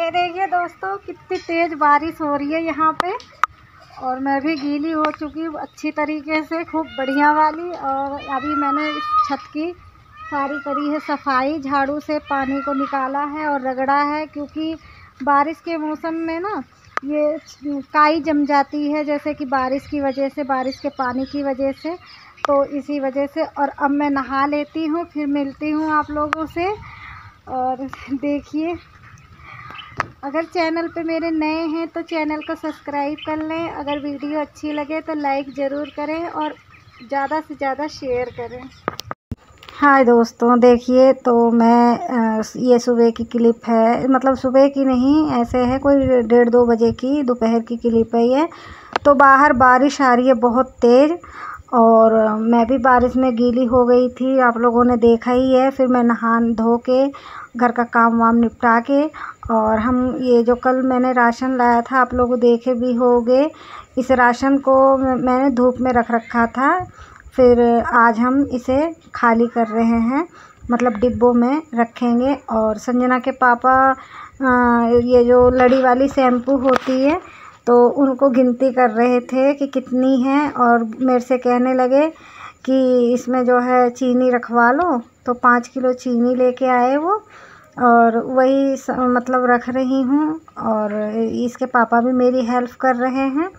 ये देखिए दोस्तों कितनी तेज़ बारिश हो रही है यहाँ पे, और मैं भी गीली हो चुकी हूँ अच्छी तरीके से, खूब बढ़िया वाली। और अभी मैंने इस छत की सारी करी है सफाई, झाड़ू से पानी को निकाला है और रगड़ा है, क्योंकि बारिश के मौसम में ना ये काई जम जाती है, जैसे कि बारिश की वजह से, बारिश के पानी की वजह से। तो इसी वजह से। और अब मैं नहा लेती हूँ, फिर मिलती हूँ आप लोगों से। और देखिए, अगर चैनल पे मेरे नए हैं तो चैनल को सब्सक्राइब कर लें, अगर वीडियो अच्छी लगे तो लाइक ज़रूर करें और ज़्यादा से ज़्यादा शेयर करें। हाय दोस्तों, देखिए तो मैं ये सुबह की क्लिप है, मतलब सुबह की नहीं, ऐसे है कोई 1:30-2 बजे की दोपहर की क्लिप है ये। तो बाहर बारिश आ रही है बहुत तेज़, और मैं भी बारिश में गीली हो गई थी, आप लोगों ने देखा ही है। फिर मैं नहा धो के घर का काम वाम निपटा के, और हम ये जो कल मैंने राशन लाया था, आप लोग देखे भी होंगे, इस राशन को मैंने धूप में रख रखा था। फिर आज हम इसे खाली कर रहे हैं, मतलब डिब्बों में रखेंगे। और संजना के पापा ये जो लड़ी वाली शैम्पू होती है, तो उनको गिनती कर रहे थे कि कितनी है, और मेरे से कहने लगे कि इसमें जो है चीनी रखवा लो। तो 5 किलो चीनी लेके आए वो, और वही मतलब रख रही हूँ। और इसके पापा भी मेरी हेल्प कर रहे हैं,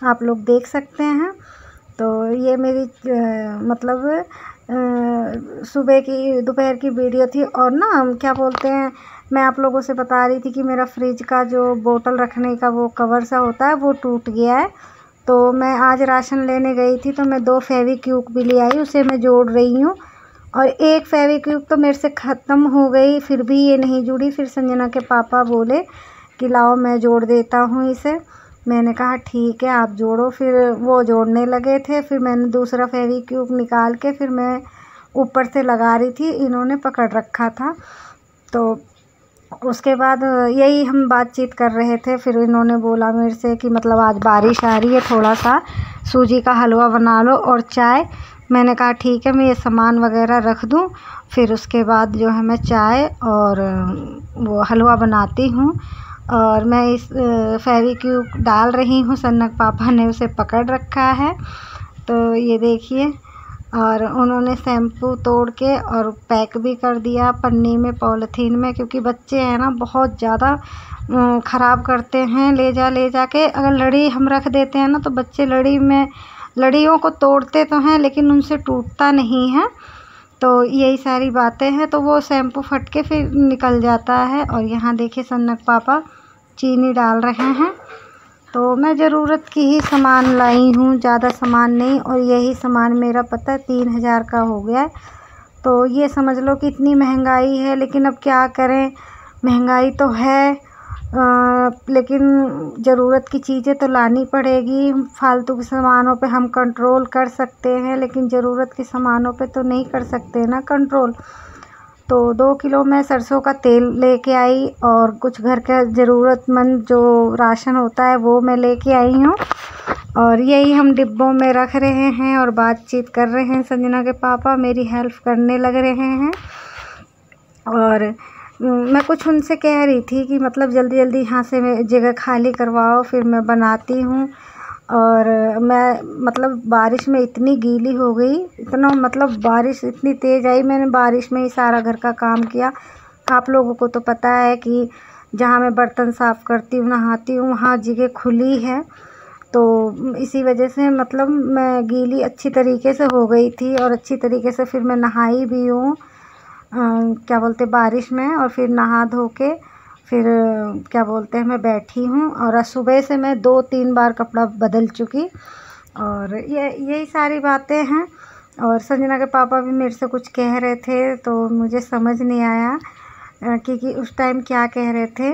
आप लोग देख सकते हैं। तो ये मेरी मतलब सुबह की दोपहर की वीडियो थी। और ना क्या बोलते हैं, मैं आप लोगों से बता रही थी कि मेरा फ्रिज का जो बोतल रखने का वो कवर सा होता है वो टूट गया है। तो मैं आज राशन लेने गई थी, तो मैं 2 फेविक्विक भी ले आई, उसे मैं जोड़ रही हूँ। और एक फेविक्विक तो मेरे से ख़त्म हो गई, फिर भी ये नहीं जुड़ी। फिर संजना के पापा बोले कि लाओ मैं जोड़ देता हूँ इसे। मैंने कहा ठीक है आप जोड़ो। फिर वो जोड़ने लगे थे, फिर मैंने दूसरा फेविक्विक निकाल के फिर मैं ऊपर से लगा रही थी, इन्होंने पकड़ रखा था। तो उसके बाद यही हम बातचीत कर रहे थे। फिर इन्होंने बोला मेरे से कि मतलब आज बारिश आ रही है, थोड़ा सा सूजी का हलवा बना लो और चाय। मैंने कहा ठीक है, मैं ये सामान वगैरह रख दूँ, फिर उसके बाद जो है मैं चाय और वो हलवा बनाती हूँ। और मैं इस फेविक्विक डाल रही हूँ, सन्नक पापा ने उसे पकड़ रखा है। तो ये देखिए, और उन्होंने शैम्पू तोड़ के और पैक भी कर दिया पन्नी में, पॉलीथीन में, क्योंकि बच्चे हैं ना बहुत ज़्यादा ख़राब करते हैं ले जा के। अगर लड़ी हम रख देते हैं ना, तो बच्चे लड़ियों को तोड़ते तो हैं, लेकिन उनसे टूटता नहीं है। तो यही सारी बातें हैं, तो वो शैम्पू फट के फिर निकल जाता है। और यहाँ देखिए सन्नक पापा चीनी डाल रहे हैं। तो मैं ज़रूरत की ही सामान लाई हूँ, ज़्यादा सामान नहीं। और यही सामान मेरा पता है 3000 का हो गया है। तो ये समझ लो कि इतनी महंगाई है, लेकिन अब क्या करें, महंगाई तो है, लेकिन ज़रूरत की चीज़ें तो लानी पड़ेगी। फालतू के सामानों पे हम कंट्रोल कर सकते हैं, लेकिन ज़रूरत के सामानों पे तो नहीं कर सकते ना कंट्रोल। तो 2 किलो मैं सरसों का तेल लेके आई, और कुछ घर का ज़रूरतमंद जो राशन होता है वो मैं लेके आई हूँ। और यही हम डिब्बों में रख रहे हैं और बातचीत कर रहे हैं। संजना के पापा मेरी हेल्प करने लग रहे हैं। और मैं कुछ उनसे कह रही थी कि मतलब जल्दी जल्दी यहाँ से जगह खाली करवाओ, फिर मैं बनाती हूँ। और मैं मतलब बारिश में इतनी गीली हो गई, इतना मतलब बारिश इतनी तेज़ आई, मैंने बारिश में ही सारा घर का काम किया। आप लोगों को तो पता है कि जहाँ मैं बर्तन साफ़ करती हूँ, नहाती हूँ, वहाँ जगह खुली है। तो इसी वजह से मतलब मैं गीली अच्छी तरीके से हो गई थी, और अच्छी तरीके से फिर मैं नहाई भी हूँ क्या बोलते बारिश में। और फिर नहा धो के फिर क्या बोलते हैं मैं बैठी हूँ। और सुबह से मैं 2-3 बार कपड़ा बदल चुकी। और यही सारी बातें हैं। और संजना के पापा भी मेरे से कुछ कह रहे थे, तो मुझे समझ नहीं आया कि उस टाइम क्या कह रहे थे,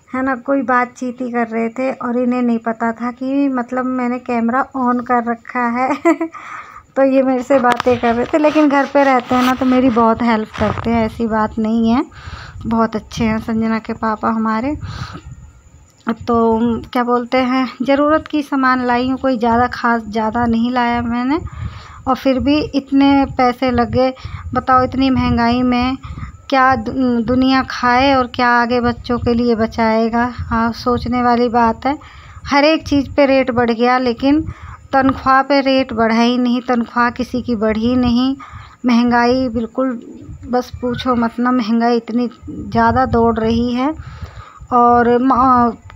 है ना, कोई बातचीत ही कर रहे थे। और इन्हें नहीं पता था कि मतलब मैंने कैमरा ऑन कर रखा है तो ये मेरे से बातें कर रहे थे। लेकिन घर पे रहते हैं ना, तो मेरी बहुत हेल्प करते हैं, ऐसी बात नहीं है, बहुत अच्छे हैं संजना के पापा हमारे। तो क्या बोलते हैं, ज़रूरत की सामान लाई हूँ, कोई ज़्यादा नहीं लाया मैंने। और फिर भी इतने पैसे लगे, बताओ, इतनी महंगाई में क्या दुनिया खाए और क्या आगे बच्चों के लिए बचाएगा। हाँ, सोचने वाली बात है। हर एक चीज़ पे रेट बढ़ गया, लेकिन तनख्वाह पे रेट बढ़ा ही नहीं, तनख्वाह किसी की बढ़ी नहीं। महंगाई बिल्कुल बस पूछो मत ना, महंगाई इतनी ज़्यादा दौड़ रही है। और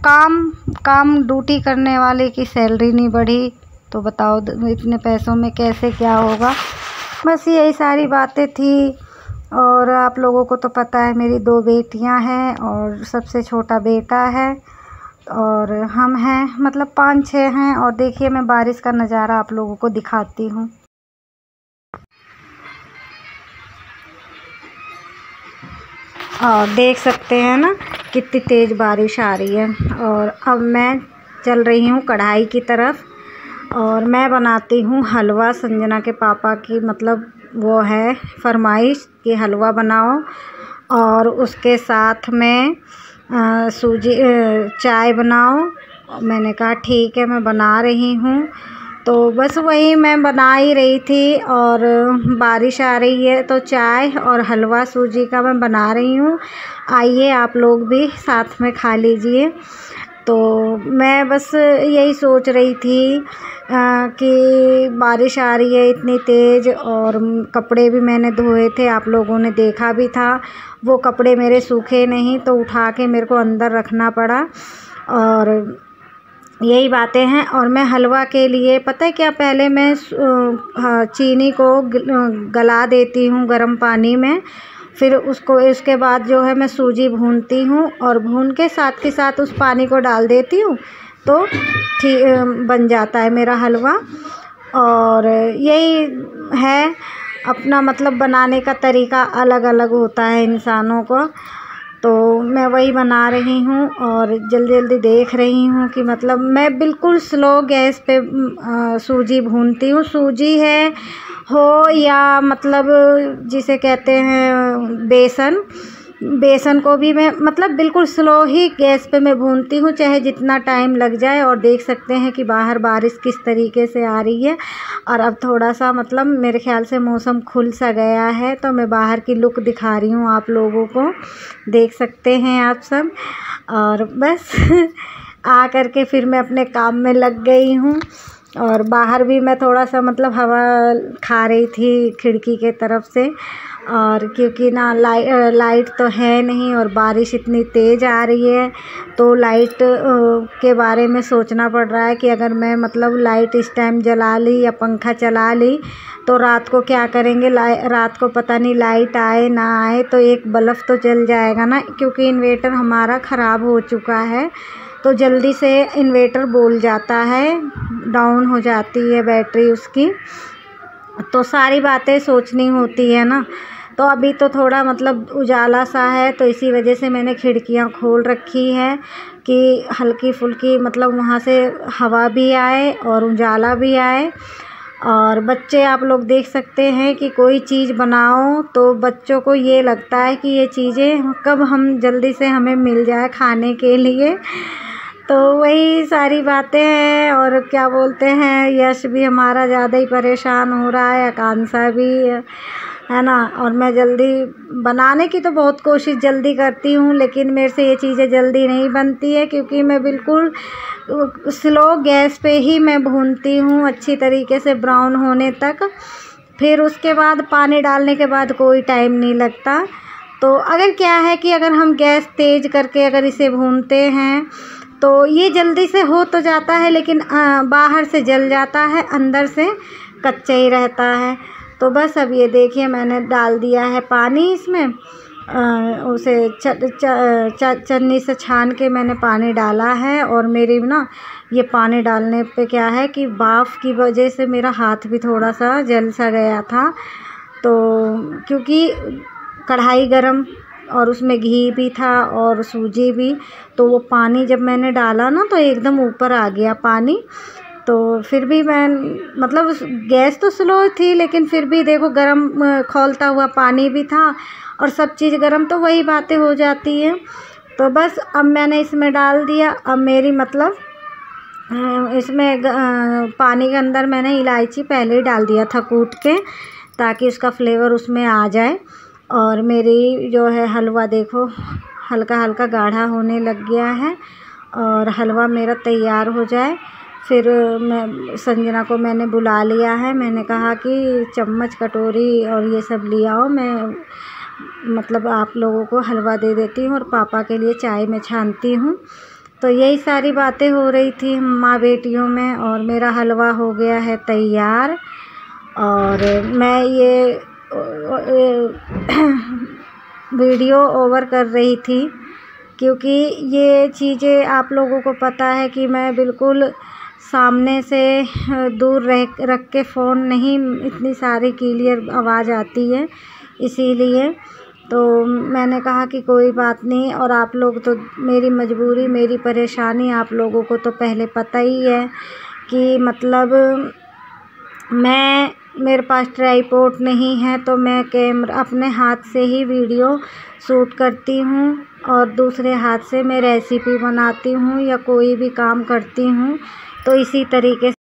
काम ड्यूटी करने वाले की सैलरी नहीं बढ़ी, तो बताओ इतने पैसों में कैसे क्या होगा। बस यही सारी बातें थी। और आप लोगों को तो पता है मेरी 2 बेटियां हैं और सबसे छोटा बेटा है, और हम हैं, मतलब 5-6 हैं। और देखिए मैं बारिश का नज़ारा आप लोगों को दिखाती हूँ। और देख सकते हैं ना कितनी तेज़ बारिश आ रही है। और अब मैं चल रही हूँ कढ़ाई की तरफ, और मैं बनाती हूँ हलवा। संजना के पापा की मतलब वो है फरमाइश कि हलवा बनाओ, और उसके साथ में सूजी चाय बनाओ। मैंने कहा ठीक है, मैं बना रही हूँ। तो बस वही मैं बना ही रही थी, और बारिश आ रही है तो चाय और हलवा सूजी का मैं बना रही हूँ। आइए आप लोग भी साथ में खा लीजिए। तो मैं बस यही सोच रही थी कि बारिश आ रही है इतनी तेज़, और कपड़े भी मैंने धोए थे, आप लोगों ने देखा भी था। वो कपड़े मेरे सूखे नहीं, तो उठा के मेरे को अंदर रखना पड़ा। और यही बातें हैं। और मैं हलवा के लिए पता है क्या, पहले मैं चीनी को गला देती हूँ गर्म पानी में, फिर उसके बाद जो है मैं सूजी भूनती हूँ, और भून के साथ उस पानी को डाल देती हूँ, तो ठीक बन जाता है मेरा हलवा। और यही है अपना मतलब बनाने का तरीका अलग अलग होता है इंसानों को। तो मैं वही बना रही हूँ, और जल्दी जल्दी देख रही हूँ कि मतलब मैं बिल्कुल स्लो गैस पे सूजी भूनती हूँ। सूजी है हो या मतलब जिसे कहते हैं बेसन को भी मैं मतलब बिल्कुल स्लो ही गैस पे मैं भूनती हूँ, चाहे जितना टाइम लग जाए। और देख सकते हैं कि बाहर बारिश किस तरीके से आ रही है। और अब थोड़ा सा मतलब मेरे ख्याल से मौसम खुल सा गया है, तो मैं बाहर की लुक दिखा रही हूँ आप लोगों को, देख सकते हैं आप सब। और बस आ करके फिर मैं अपने काम में लग गई हूँ। और बाहर भी मैं थोड़ा सा मतलब हवा खा रही थी खिड़की के तरफ से। और क्योंकि ना लाइट तो है नहीं, और बारिश इतनी तेज़ आ रही है, तो लाइट के बारे में सोचना पड़ रहा है कि अगर मैं मतलब लाइट इस टाइम जला ली या पंखा चला ली, तो रात को क्या करेंगे। रात को पता नहीं लाइट आए ना आए, तो एक बल्ब तो जल जाएगा ना, क्योंकि इन्वर्टर हमारा ख़राब हो चुका है, तो जल्दी से इन्वर्टर बोल जाता है, डाउन हो जाती है बैटरी उसकी। तो सारी बातें सोचनी होती है ना। तो अभी तो थोड़ा मतलब उजाला सा है, तो इसी वजह से मैंने खिड़कियां खोल रखी है कि हल्की फुल्की मतलब वहाँ से हवा भी आए और उजाला भी आए। और बच्चे आप लोग देख सकते हैं कि कोई चीज़ बनाओ तो बच्चों को ये लगता है कि ये चीज़ें कब हम जल्दी से हमें मिल जाए खाने के लिए। तो वही सारी बातें हैं। और क्या बोलते हैं, यश भी हमारा ज़्यादा ही परेशान हो रहा है, आकांक्षा भी है ना। और मैं जल्दी बनाने की तो बहुत कोशिश जल्दी करती हूँ, लेकिन मेरे से ये चीज़ें जल्दी नहीं बनती है, क्योंकि मैं बिल्कुल स्लो गैस पे ही मैं भूनती हूँ अच्छी तरीके से ब्राउन होने तक। फिर उसके बाद पानी डालने के बाद कोई टाइम नहीं लगता। तो अगर क्या है कि अगर हम गैस तेज़ करके अगर इसे भूनते हैं तो ये जल्दी से हो तो जाता है, लेकिन बाहर से जल जाता है, अंदर से कच्चा ही रहता है। तो बस अब ये देखिए मैंने डाल दिया है पानी इसमें, उसे चन्नी से छान के मैंने पानी डाला है। और मेरी ना ये पानी डालने पे क्या है कि भाप की वजह से मेरा हाथ भी थोड़ा सा जल सा गया था। तो क्योंकि कढ़ाई गरम और उसमें घी भी था और सूजी भी, तो वो पानी जब मैंने डाला ना तो एकदम ऊपर आ गया पानी। तो फिर भी मैं मतलब गैस तो स्लो थी, लेकिन फिर भी देखो गरम खौलता हुआ पानी भी था और सब चीज़ गरम, तो वही बातें हो जाती हैं। तो बस अब मैंने इसमें डाल दिया। अब मेरी मतलब इसमें पानी के अंदर मैंने इलायची पहले ही डाल दिया था कूट के, ताकि उसका फ्लेवर उसमें आ जाए। और मेरी जो है हलवा देखो हल्का हल्का गाढ़ा होने लग गया है। और हलवा मेरा तैयार हो जाए फिर मैं संजना को मैंने बुला लिया है। मैंने कहा कि चम्मच कटोरी और ये सब ले आओ, मैं मतलब आप लोगों को हलवा दे देती हूँ और पापा के लिए चाय में छानती हूँ। तो यही सारी बातें हो रही थी माँ बेटियों में। और मेरा हलवा हो गया है तैयार। और मैं ये वीडियो ओवर कर रही थी क्योंकि ये चीज़ें आप लोगों को पता है कि मैं बिल्कुल सामने से दूर रख के फ़ोन नहीं, इतनी सारी क्लियर आवाज़ आती है इसीलिए। तो मैंने कहा कि कोई बात नहीं। और आप लोग तो मेरी मजबूरी, मेरी परेशानी आप लोगों को तो पहले पता ही है कि मतलब मेरे पास ट्राइपॉड नहीं है तो मैं कैमरा अपने हाथ से ही वीडियो शूट करती हूँ और दूसरे हाथ से मैं रेसिपी बनाती हूँ या कोई भी काम करती हूँ। तो इसी तरीके से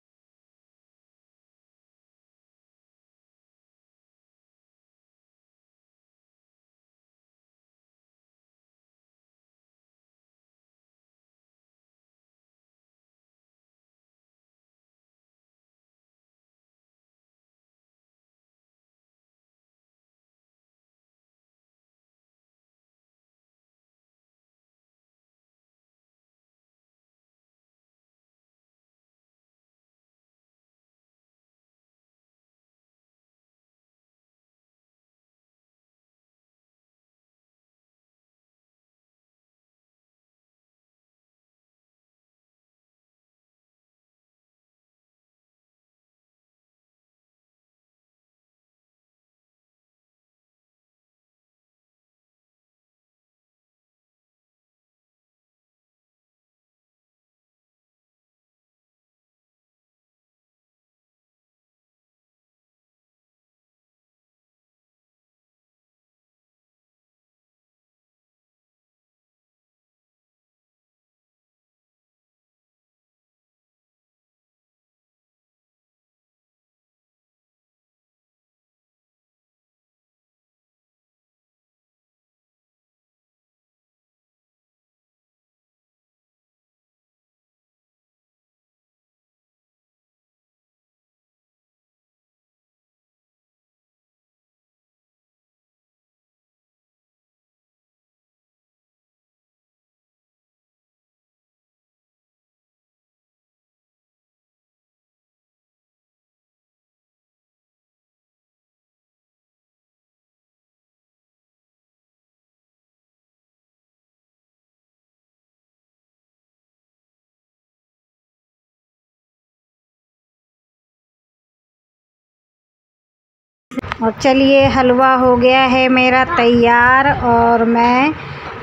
और चलिए हलवा हो गया है मेरा तैयार। और मैं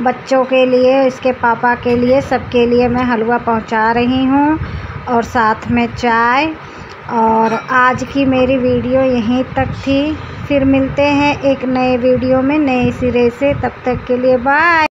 बच्चों के लिए, इसके पापा के लिए, सबके लिए मैं हलवा पहुंचा रही हूं और साथ में चाय। और आज की मेरी वीडियो यहीं तक थी। फिर मिलते हैं एक नए वीडियो में नए सिरे से। तब तक के लिए बाय।